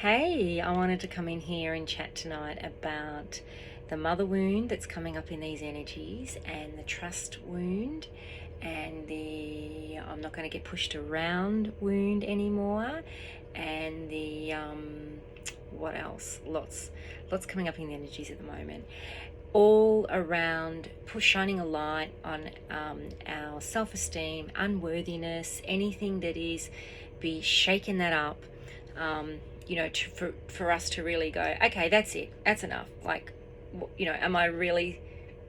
Hey, I wanted to come in here and chat tonight about the mother wound that's coming up in these energies, and the trust wound, and the I'm not going to get pushed around wound anymore, and the what else? Lots coming up in the energies at the moment, all around shining a light on our self-esteem, unworthiness, anything that is be shaking that up. For us to really go, okay, that's it, that's enough. Like, am I really,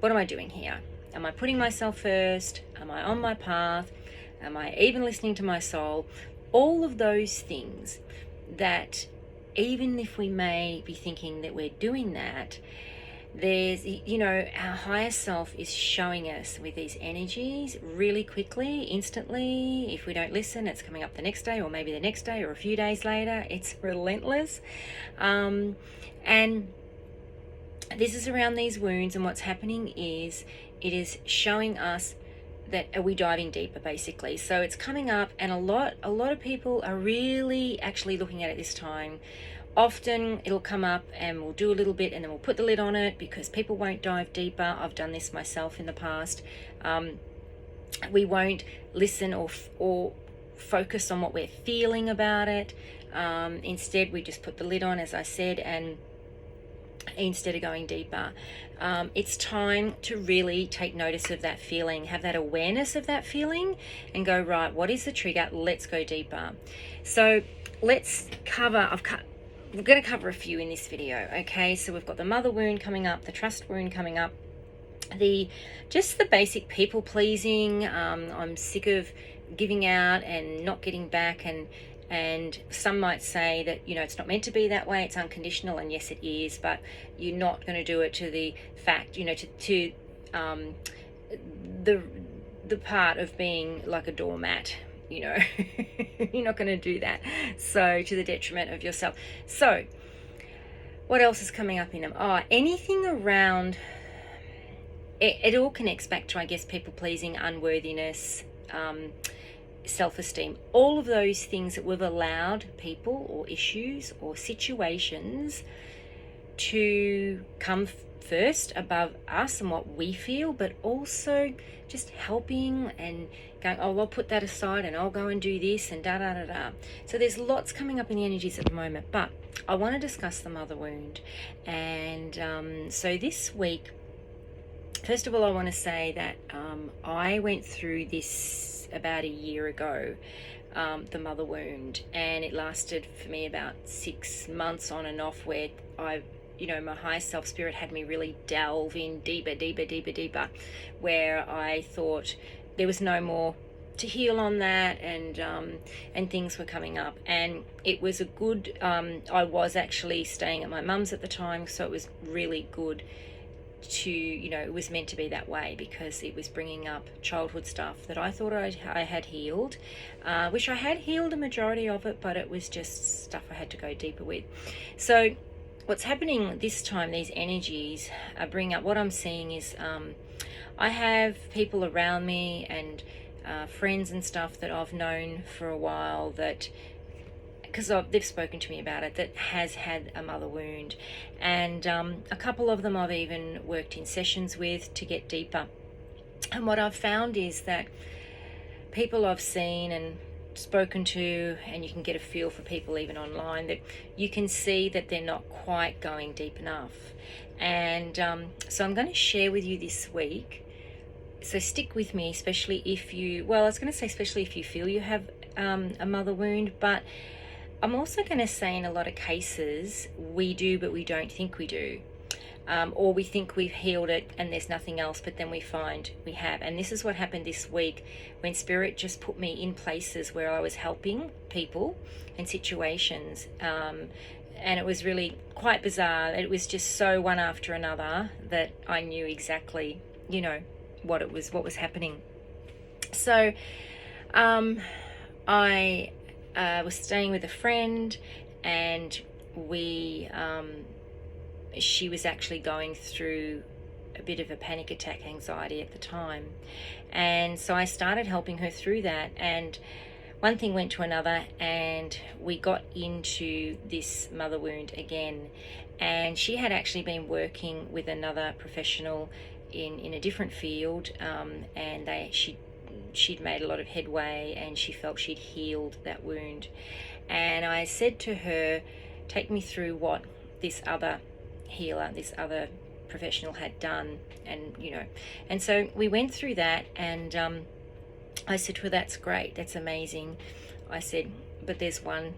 what am I doing here? Am I putting myself first? Am I on my path? Am I even listening to my soul? All of those things that, even if we may be thinking that we're doing that, there's, our higher self is showing us with these energies really quickly, instantly. If we don't listen, it's coming up the next day, or maybe the next day, or a few days later. It's relentless. And this is around these wounds, and what's happening is it is showing us that, are we diving deeper, basically. So it's coming up, and a lot of people are really actually looking at it this time. Often it'll come up and we'll do a little bit and then we'll put the lid on it because people won't dive deeper. I've done this myself in the past. We won't listen or focus on what we're feeling about it. Instead, we just put the lid on, as I said, and instead of going deeper. It's time to really take notice of that feeling, have that awareness of that feeling, and go, right, what is the trigger? Let's go deeper. So let's cover, we're going to cover a few in this video, okay? So we've got the mother wound coming up, the trust wound coming up, just the basic people pleasing. I'm sick of giving out and not getting back, and some might say that, it's not meant to be that way, it's unconditional, and yes, it is, but you're not going to do it to the fact, to the part of being like a doormat. You're not going to do that, so to the detriment of yourself. So what else is coming up in them? Anything around it all connects back to, I guess, people pleasing, unworthiness, self-esteem, all of those things that we've allowed people or issues or situations to come first above us and what we feel, but also just helping and going, I'll put that aside and I'll go and do this and da da da da. So there's lots coming up in the energies at the moment, but I want to discuss the mother wound. And so this week, first of all, I want to say that I went through this about a year ago, the mother wound, and it lasted for me about 6 months on and off, where my higher self spirit had me really delve in deeper, where I thought there was no more to heal on that, and things were coming up, and it was a good, I was actually staying at my mum's at the time, so it was really good to, it was meant to be that way, because it was bringing up childhood stuff that I thought I had healed, which I had healed a majority of it, but it was just stuff I had to go deeper with. So what's happening this time, these energies are bringing up, what I'm seeing is I have people around me and friends and stuff that I've known for a while, that, because they've spoken to me about it, that has had a mother wound, and a couple of them I've even worked in sessions with to get deeper. And what I've found is that people I've seen and spoken to, and you can get a feel for people even online, that you can see that they're not quite going deep enough. And so I'm going to share with you this week, so stick with me, especially if you, especially if you feel you have a mother wound, but I'm also going to say in a lot of cases we do, but we don't think we do. Or we think we've healed it and there's nothing else, but then we find we have. And this is what happened this week, when Spirit just put me in places where I was helping people and situations. And it was really quite bizarre. It was just so one after another that I knew exactly, what was happening. So I was staying with a friend, and she was actually going through a bit of a panic attack, anxiety at the time, and so I started helping her through that. And one thing went to another, and we got into this mother wound again. And she had actually been working with another professional in a different field, and she'd made a lot of headway, and she felt she'd healed that wound. And I said to her, take me through what this other healer, this other professional had done. And and so we went through that, and I said to her, that's great, that's amazing. I said, but there's one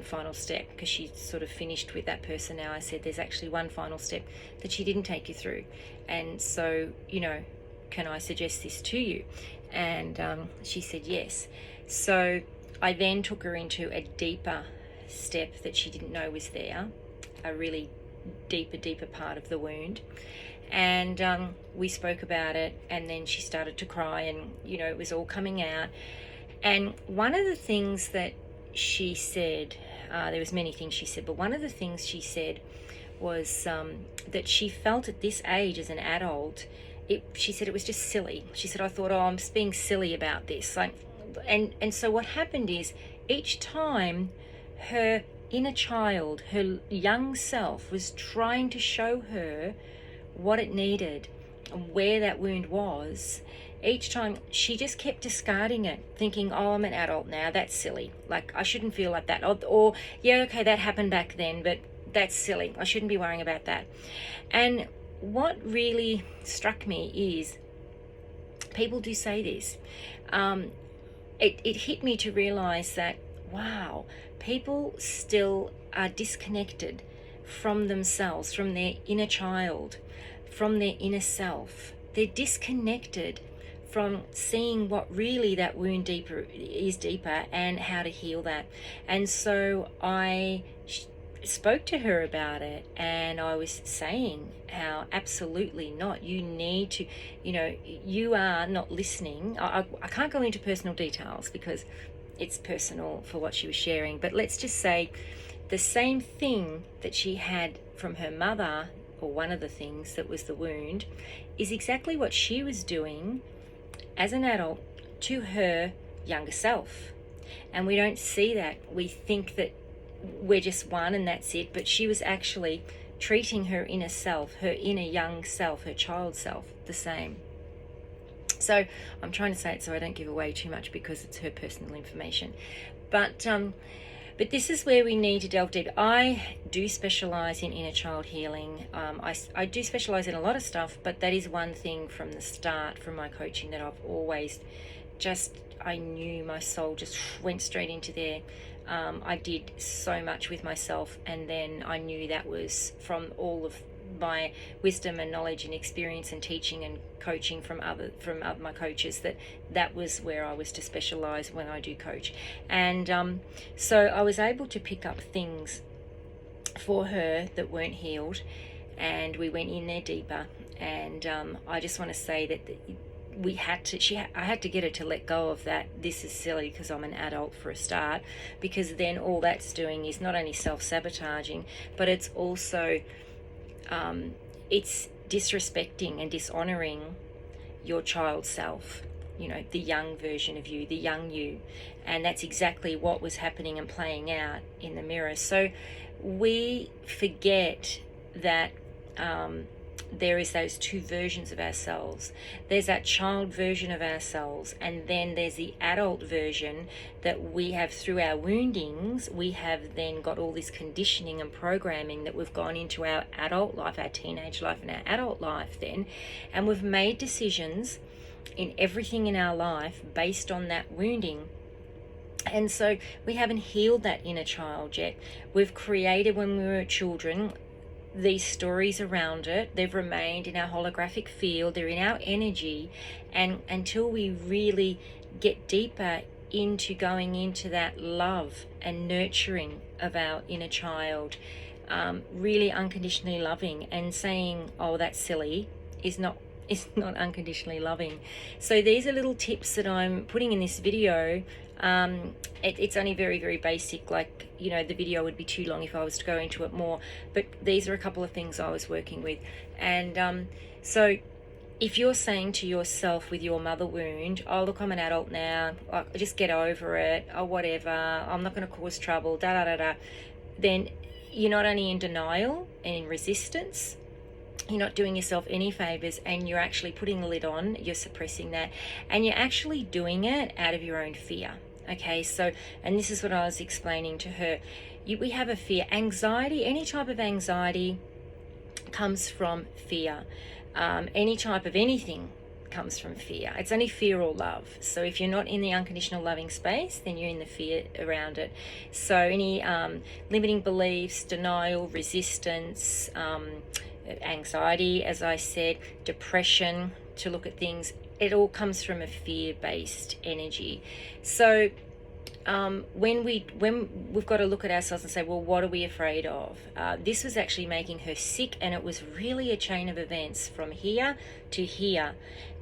final step, because she's sort of finished with that person now. I said, there's actually one final step that she didn't take you through, and so can I suggest this to you? And she said yes. So I then took her into a deeper step that she didn't know was there, a really deeper part of the wound. And we spoke about it, and then she started to cry, and it was all coming out. And one of the things that she said, there was many things she said, but one of the things she said was that she felt at this age as an adult, she said it was just silly. She said, I thought, I'm just being silly about this. And so what happened is, each time her inner child, her young self, was trying to show her what it needed and where that wound was, each time she just kept discarding it, thinking, oh, I'm an adult now, that's silly, like I shouldn't feel like that, or yeah, okay, that happened back then, but that's silly, I shouldn't be worrying about that. And what really struck me is, people do say this. It hit me to realize that, wow, people still are disconnected from themselves, from their inner child, from their inner self. They're disconnected from seeing what really that wound is deeper, and how to heal that. And so I spoke to her about it, and I was saying how absolutely not. You need to, you are not listening. I can't go into personal details because it's personal for what she was sharing, but let's just say the same thing that she had from her mother, or one of the things that was the wound, is exactly what she was doing as an adult to her younger self. And we don't see that. We think that we're just one and that's it, but she was actually treating her inner self, her inner young self, her child self, the same. So I'm trying to say it so I don't give away too much, because it's her personal information. But this is where we need to delve deep. I do specialize in inner child healing. I do specialize in a lot of stuff, but that is one thing from the start, from my coaching, that I've always I knew my soul just went straight into there. I did so much with myself, and then I knew that was from all of my wisdom and knowledge and experience and teaching and coaching from my coaches, that was where I was to specialize when I do coach. And so I was able to pick up things for her that weren't healed, and we went in there deeper. And I just want to say that I had to get her to let go of that, this is silly because I'm an adult, for a start, because then all that's doing is not only self-sabotaging, but it's also it's disrespecting and dishonoring your child self, the young version of you, the young you. And that's exactly what was happening and playing out in the mirror. So we forget that there is those two versions of ourselves. There's that child version of ourselves, and then there's the adult version that we have through our woundings. We have then got all this conditioning and programming that we've gone into our adult life, our teenage life and our adult life then, and we've made decisions in everything in our life based on that wounding. And so we haven't healed that inner child yet. We've created, when we were children, these stories around it. They've remained in our holographic field, they're in our energy, and until we really get deeper into going into that love and nurturing of our inner child, really unconditionally loving, and saying, oh, that's silly, is not unconditionally loving. So these are little tips that I'm putting in this video. It's only very, very basic. Like, the video would be too long if I was to go into it more, but these are a couple of things I was working with. And so if you're saying to yourself with your mother wound, oh, look, I'm an adult now, just get over it, or whatever, I'm not going to cause trouble, then you're not only in denial and in resistance, you're not doing yourself any favors, and you're actually putting the lid on, you're suppressing that, and you're actually doing it out of your own fear. Okay, so, and this is what I was explaining to her. We have a fear. Anxiety, any type of anxiety comes from fear. Any type of anything comes from fear. It's only fear or love. So if you're not in the unconditional loving space, then you're in the fear around it. So any limiting beliefs, denial, resistance, anxiety, as I said, depression, to look at things, it all comes from a fear-based energy. So when we've got to look at ourselves and say, well, what are we afraid of? This was actually making her sick, and it was really a chain of events from here to here.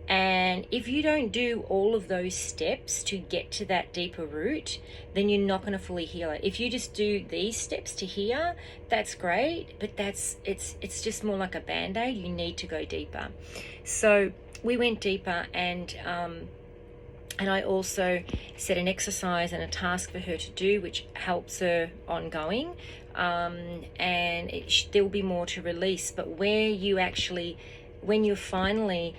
And if you don't do all of those steps to get to that deeper root, then you're not going to fully heal it. If you just do these steps to here, that's great, but it's just more like a band-aid. You need to go deeper. So we went deeper, and I also set an exercise and a task for her to do, which helps her ongoing. And there will be more to release. But when you finally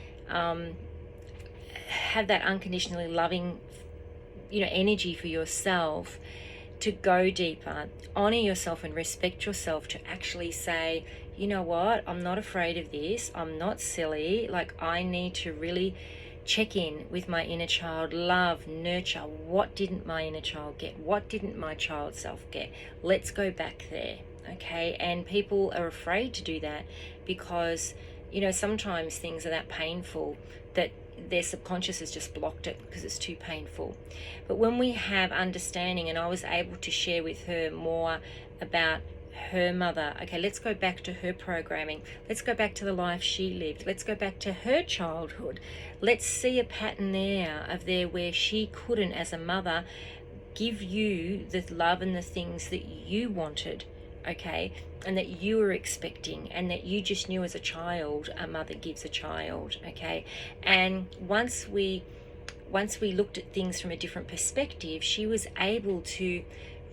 have that unconditionally loving, energy for yourself, to go deeper, honor yourself and respect yourself, to actually say, you know what, I'm not afraid of this. I'm not silly. Like, I need to really check in with my inner child, love, nurture. What didn't my inner child get? What didn't my child self get? Let's go back there. Okay. And people are afraid to do that because, sometimes things are that painful that their subconscious has just blocked it because it's too painful. But when we have understanding, and I was able to share with her more about her mother, okay, let's go back to her programming. Let's go back to the life she lived. Let's go back to her childhood. Let's see a pattern there where she couldn't, as a mother, give you the love and the things that you wanted, okay, and that you were expecting, and that you just knew as a child a mother gives a child, okay. And once we looked at things from a different perspective, she was able to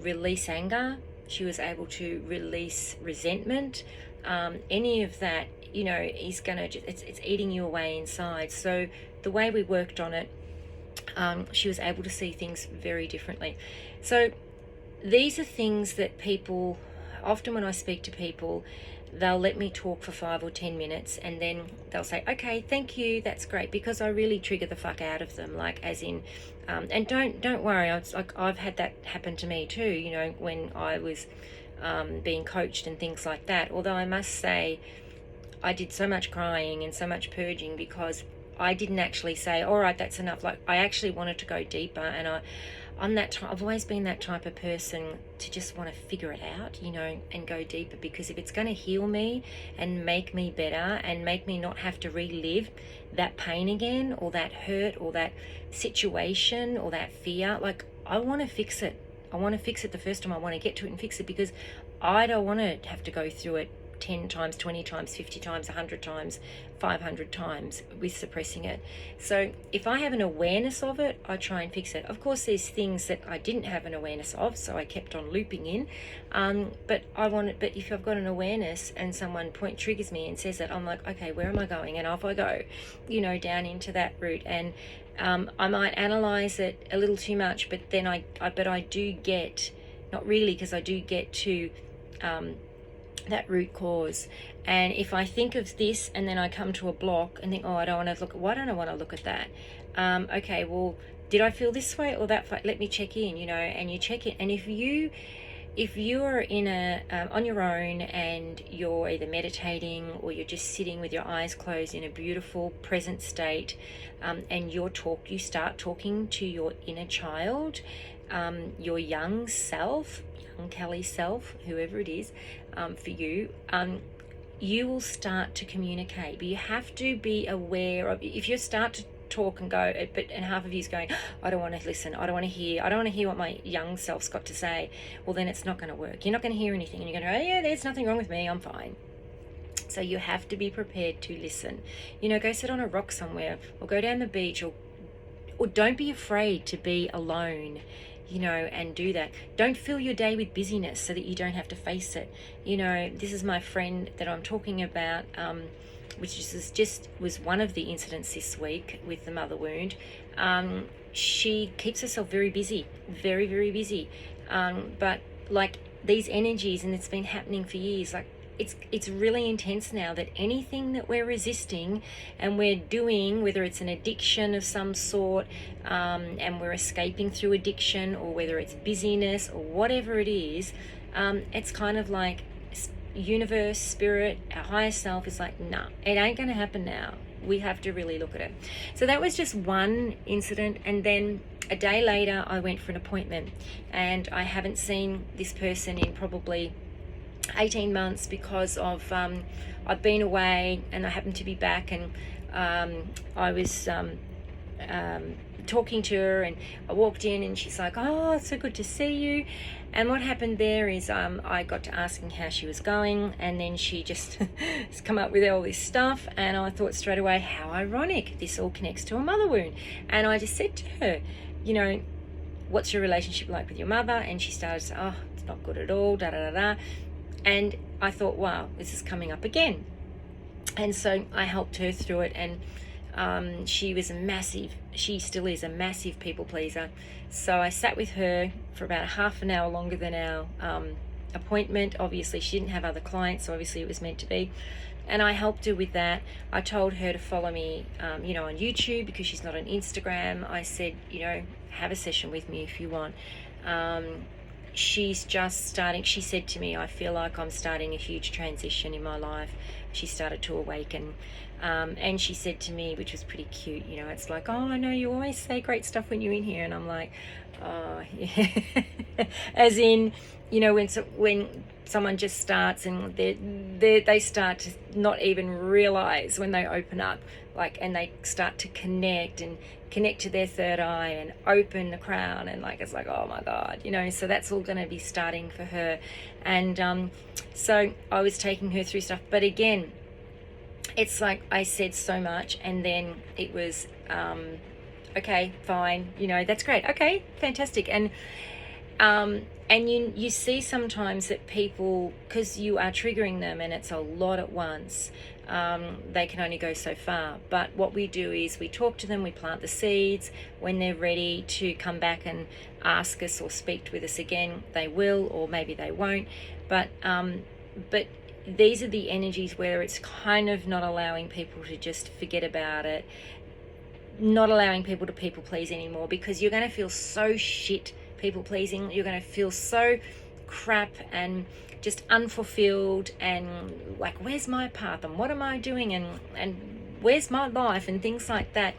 release anger, she was able to release resentment, any of that, is gonna it's eating you away inside. So the way we worked on it, she was able to see things very differently. So these are things that people, often when I speak to people, they'll let me talk for 5 or 10 minutes, and then they'll say, okay, thank you, that's great, because I really trigger the fuck out of them, like, as in, and don't worry, I've had that happen to me too, when I was being coached and things like that. Although I must say, I did so much crying and so much purging because I didn't actually say, all right, that's enough. Like, I actually wanted to go deeper, and I've always been that type of person to just want to figure it out, and go deeper, because if it's going to heal me and make me better and make me not have to relive that pain again, or that hurt, or that situation, or that fear, like, I want to fix it. I want to fix it the first time. I want to get to it and fix it, because I don't want to have to go through it 10 times, 20 times, 50 times, 100 times, 500 times with suppressing it. So if I have an awareness of it, I try and fix it. Of course, there's things that I didn't have an awareness of, so I kept on looping in. But if I've got an awareness and someone triggers me and says that, I'm like, okay, where am I going? And off I go, down into that route. And I might analyze it a little too much, but then I do get, not really, because I do get to that root cause. And if I think of this and then I come to a block and think, oh, I don't want to look at, why don't I want to look at that? Okay, well, did I feel this way or that way? Let me check in, and you check it. And if you are in on your own, and you're either meditating or you're just sitting with your eyes closed in a beautiful present state, and you start talking to your inner child, your young self, young Kellie self, whoever it is, for you, you will start to communicate. But you have to be aware of, if you start to talk and go, and half of you's going, I don't want to listen, I don't want to hear what my young self's got to say, well, then it's not going to work. You're not going to hear anything, and you're going to go, oh yeah, there's nothing wrong with me, I'm fine. So you have to be prepared to listen. You know, go sit on a rock somewhere, or go down the beach, or don't be afraid to be alone, you know, and do that. Don't fill your day with busyness so that you don't have to face it. You know, this is my friend that I'm talking about, which was one of the incidents this week with the mother wound. She keeps herself very busy, very, very busy. But like these energies, and it's been happening for years, like it's really intense now, that anything that we're resisting and we're doing, whether it's an addiction of some sort, and we're escaping through addiction, or whether it's busyness or whatever it is, it's kind of like universe, spirit, our higher self is like, nah, it ain't gonna happen now. We have to really look at it. So that was just one incident. And then a day later I went for an appointment, and I haven't seen this person in probably 18 months because of I've been away and I happened to be back, and I was talking to her, and I walked in and she's like, oh, it's so good to see you. And what happened there is I got to asking how she was going, and then she just has come up with all this stuff, and I thought straight away, how ironic, this all connects to a mother wound. And I just said to her, you know, what's your relationship like with your mother? And she started to say, oh, it's not good at all, da da da da. And I thought, wow, this is coming up again. And so I helped her through it, and she still is a massive people pleaser. So I sat with her for about half an hour longer than our appointment. Obviously she didn't have other clients, so obviously it was meant to be. And I helped her with that. I told her to follow me, you know, on YouTube, because she's not on Instagram. I said, you know, have a session with me if you want. She's just starting. She said to me, I feel like I'm starting a huge transition in my life. She started to awaken. And she said to me, which was pretty cute, you know, it's like, oh, I know you always say great stuff when you're in here. And I'm like, oh, yeah. As in, you know, when someone just starts and they start to not even realize when they open up, like, and they start to connect to their third eye and open the crown, and like, it's like, oh my God, you know. So that's all going to be starting for her. And so I was taking her through stuff, but again, it's like I said so much, and then it was okay, fine, you know, that's great, okay, fantastic. And you see sometimes that people, because you are triggering them and it's a lot at once, they can only go so far. But what we do is we talk to them, we plant the seeds. When they're ready to come back and ask us or speak with us again, they will, or maybe they won't. But these are the energies where it's kind of not allowing people to just forget about it, not allowing people to people please anymore, because you're going to feel so shit people pleasing. You're going to feel so crap and just unfulfilled, and like, where's my path, and what am I doing, and where's my life, and things like that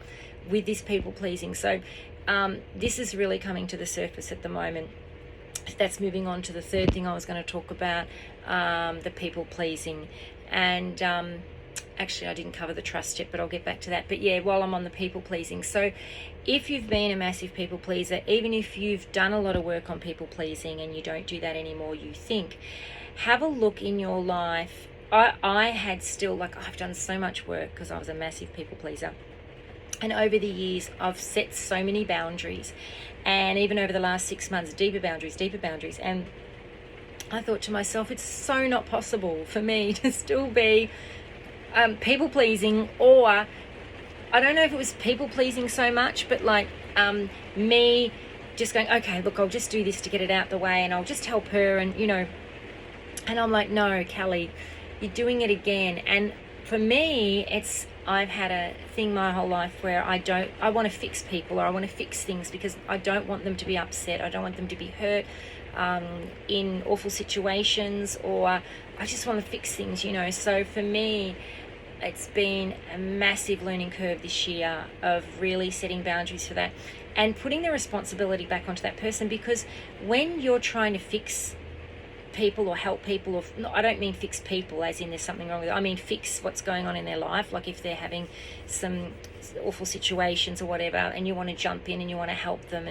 with this people pleasing. So this is really coming to the surface at the moment. That's moving on to the third thing I was going to talk about, the people pleasing. And actually I didn't cover the trust yet, but I'll get back to that. But yeah, while I'm on the people pleasing, so if you've been a massive people pleaser, even if you've done a lot of work on people pleasing and you don't do that anymore, you think, have a look in your life. I had still, like, I've done so much work because I was a massive people pleaser. And over the years, I've set so many boundaries. And even over the last 6 months, deeper boundaries. And I thought to myself, it's so not possible for me to still be people pleasing, or I don't know if it was people pleasing so much, but like me just going, okay, look, I'll just do this to get it out the way, and I'll just help her, and you know. And I'm like, no, Kelly, you're doing it again. And for me, I've had a thing my whole life where I want to fix people, or I want to fix things, because I don't want them to be upset. I don't want them to be hurt in awful situations, or I just want to fix things, you know. So for me, it's been a massive learning curve this year of really setting boundaries for that and putting the responsibility back onto that person. Because when you're trying to fix people or help people, or no, I don't mean fix people as in there's something wrong with it. I mean fix what's going on in their life, like if they're having some awful situations or whatever, and you want to jump in and you want to help them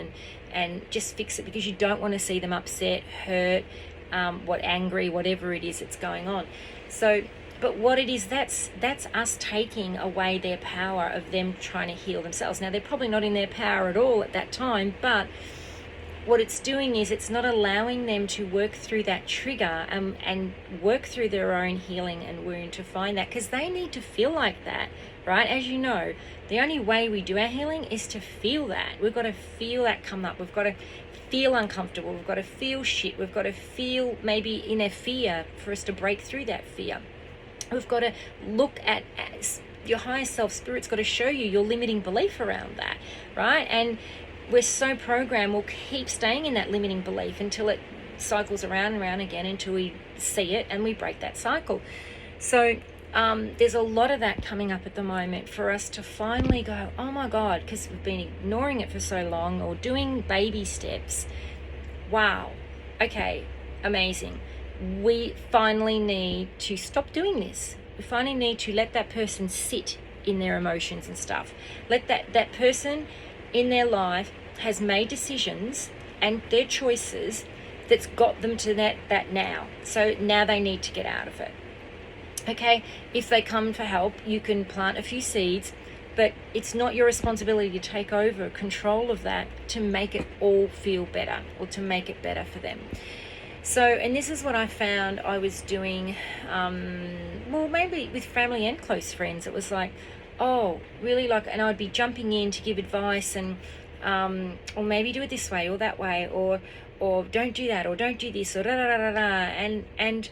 and just fix it, because you don't want to see them upset, hurt, angry, whatever it is that's going on. So But what it is, that's us taking away their power of them trying to heal themselves. Now, they're probably not in their power at all at that time, but what it's doing is it's not allowing them to work through that trigger and work through their own healing and wound to find that, because they need to feel like that, right? As you know, the only way we do our healing is to feel that. We've got to feel that come up. We've got to feel uncomfortable. We've got to feel shit. We've got to feel maybe in a fear for us to break through that fear. We've got to look at your higher self. Spirit's got to show you your limiting belief around that, right? And we're so programmed, we'll keep staying in that limiting belief until it cycles around and around again, until we see it and we break that cycle. So there's a lot of that coming up at the moment for us to finally go, oh my God, because we've been ignoring it for so long, or doing baby steps. Wow, okay, amazing. We finally need to stop doing this. We finally need to let that person sit in their emotions and stuff. Let that person in their life has made decisions and their choices that's got them to that now. So now they need to get out of it. Okay, if they come for help, you can plant a few seeds, but it's not your responsibility to take over control of that to make it all feel better, or to make it better for them. So, and this is what I found I was doing, well, maybe with family and close friends. It was like, oh, really, like, and I'd be jumping in to give advice, and or maybe do it this way or that way, or don't do that, or don't do this, or da da da da da, and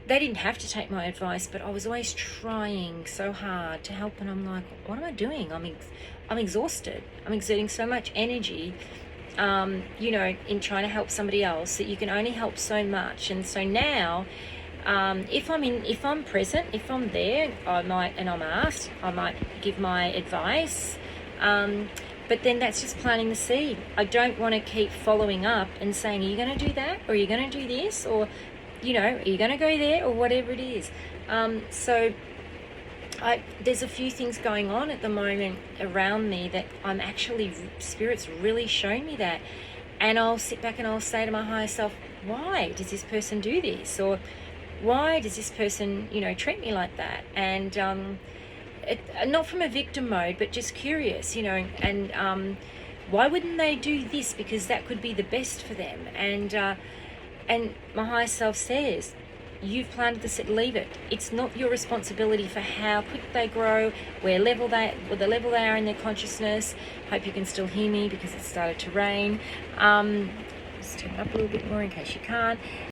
they didn't have to take my advice, but I was always trying so hard to help, and I'm like, what am I doing? I'm exhausted. I'm exerting so much energy, in trying to help somebody else, that you can only help so much. And so now, if I'm present, if I'm there, and I'm asked, I might give my advice, but then that's just planting the seed. I don't want to keep following up and saying, are you going to do that, or are you going to do this, or are you going to go there, or whatever it is. So there's a few things going on at the moment around me that I'm actually, Spirit's really shown me that. And I'll sit back and I'll say to my higher self, why does this person do this? Or why does this person, treat me like that? And not from a victim mode, but just curious, and why wouldn't they do this? Because that could be the best for them. And my higher self says, you've planted the seed, leave it. It's not your responsibility for how quick they grow, the level they are in their consciousness. Hope you can still hear me because it started to rain. Just turn it up a little bit more in case you can't.